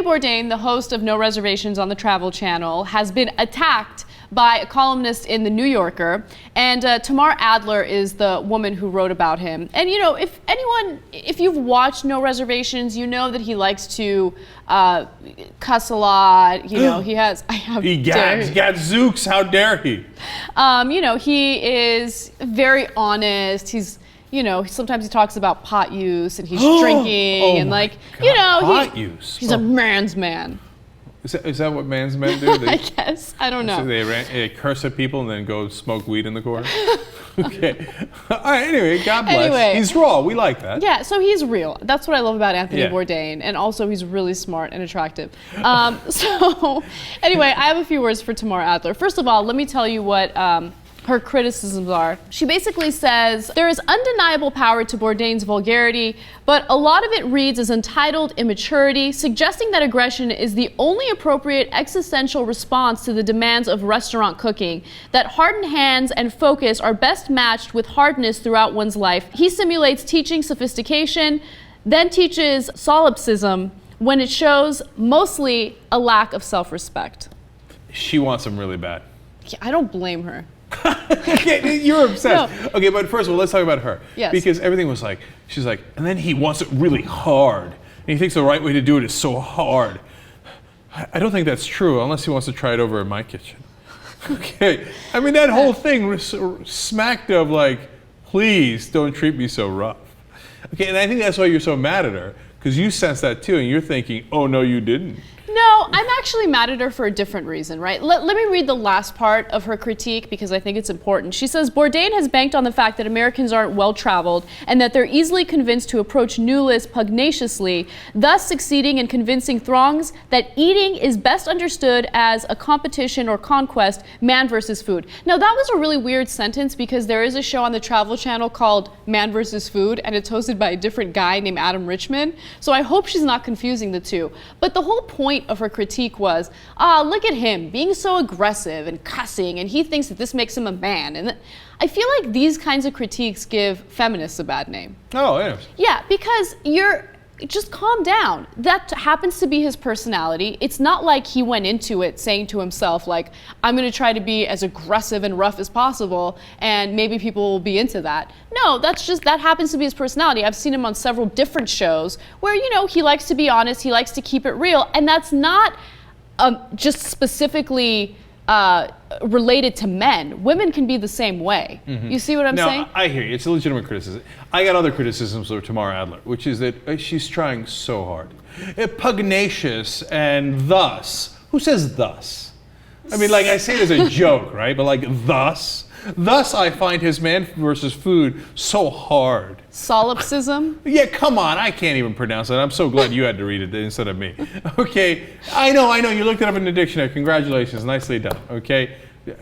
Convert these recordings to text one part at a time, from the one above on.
Anthony Bourdain, the host of No Reservations on the Travel Channel, has been attacked by a columnist in The New Yorker, and Tamar Adler is the woman who wrote about him. And you know, if you've watched No Reservations, you know that he likes to cuss a lot. You know, he gadzooks, how dare he? You know, he is very honest. He's, you know, sometimes he talks about pot use and he's drinking and like, God, you know, pot use. He's a man's man. Is that what man's men do? I guess. I don't know. So they curse at people and then go smoke weed in the corner? Okay. All right, anyway, God bless. Anyway, he's raw. We like that. Yeah, so he's real. That's what I love about Anthony Bourdain. And also he's really smart and attractive. So anyway, I have a few words for Tamar Adler. First of all, let me tell you what her criticisms are. She basically says, there is undeniable power to Bourdain's vulgarity, but a lot of it reads as entitled immaturity, suggesting that aggression is the only appropriate existential response to the demands of restaurant cooking, that hardened hands and focus are best matched with hardness throughout one's life. He simulates teaching sophistication, then teaches solipsism when it shows mostly a lack of self-respect. She wants him really bad. Yeah, I don't blame her. Okay, you're obsessed. No. Okay, but first of all, let's talk about her. Yes. Because everything was like, she's like, and then he wants it really hard. And he thinks the right way to do it is so hard. I don't think that's true, unless he wants to try it over in my kitchen. Okay, I mean, that whole thing was smacked of like, please don't treat me so rough. Okay, and I think that's why you're so mad at her, because you sense that too, and you're thinking, oh no, you didn't. No, I'm actually mad at her for a different reason, right? Let me read the last part of her critique because I think it's important. She says, Bourdain has banked on the fact that Americans aren't well-traveled and that they're easily convinced to approach new lists pugnaciously, thus succeeding in convincing throngs that eating is best understood as a competition or conquest, man versus food. Now, that was a really weird sentence because there is a show on the Travel Channel called Man versus Food, and it's hosted by a different guy named Adam Richman. So I hope she's not confusing the two. But the whole point of her critique was, look at him being so aggressive and cussing, and he thinks that this makes him a man. And I feel like these kinds of critiques give feminists a bad name. Oh, yeah. Yeah, because just calm down. That happens to be his personality. It's not like he went into it saying to himself, like, I'm going to try to be as aggressive and rough as possible, and maybe people will be into that. No, that happens to be his personality. I've seen him on several different shows where, you know, he likes to be honest, he likes to keep it real, and that's not just specifically related to men. Women can be the same way. Mm-hmm. You see what I'm saying? I hear you. It's a legitimate criticism. I got other criticisms of Tamar Adler, which is that she's trying so hard. Pugnacious and thus. Who says thus? I mean, like, I say it as a joke, right? But like, thus. Thus I find his man versus food so hard. Solipsism? Yeah, come on. I can't even pronounce it. I'm so glad you had to read it instead of me. Okay. I know. You looked it up in the dictionary. Congratulations. Nicely done. Okay.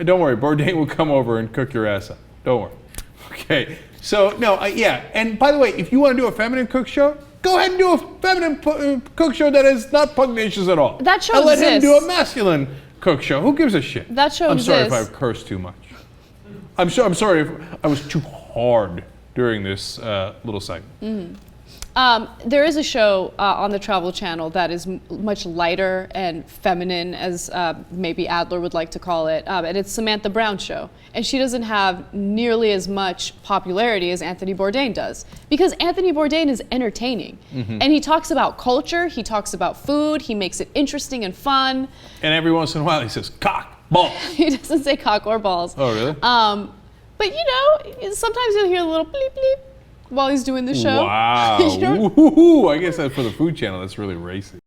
Don't worry. Bourdain will come over and cook your ass up. Don't worry. Okay. So, no, yeah. And by the way, if you want to do a feminine cook show, go ahead and do a feminine cook show that is not pugnacious at all. That show and let exists. him do a masculine cook show. Who gives a shit? That show exists. I'm sorry if I've cursed too much. I'm sorry if I was too hard during this little segment. Mm-hmm. There is a show on the Travel Channel that is much lighter and feminine, as maybe Adler would like to call it, and it's Samantha Brown's show. And she doesn't have nearly as much popularity as Anthony Bourdain does, because Anthony Bourdain is entertaining. Mm-hmm. And he talks about culture, he talks about food, he makes it interesting and fun. And every once in a while he says, cock, balls. He doesn't say cock or balls. Oh, really? But you know, sometimes you'll hear a little bleep bleep while he's doing the show. Wow. Ooh, I guess that for the Food Channel, that's really racy.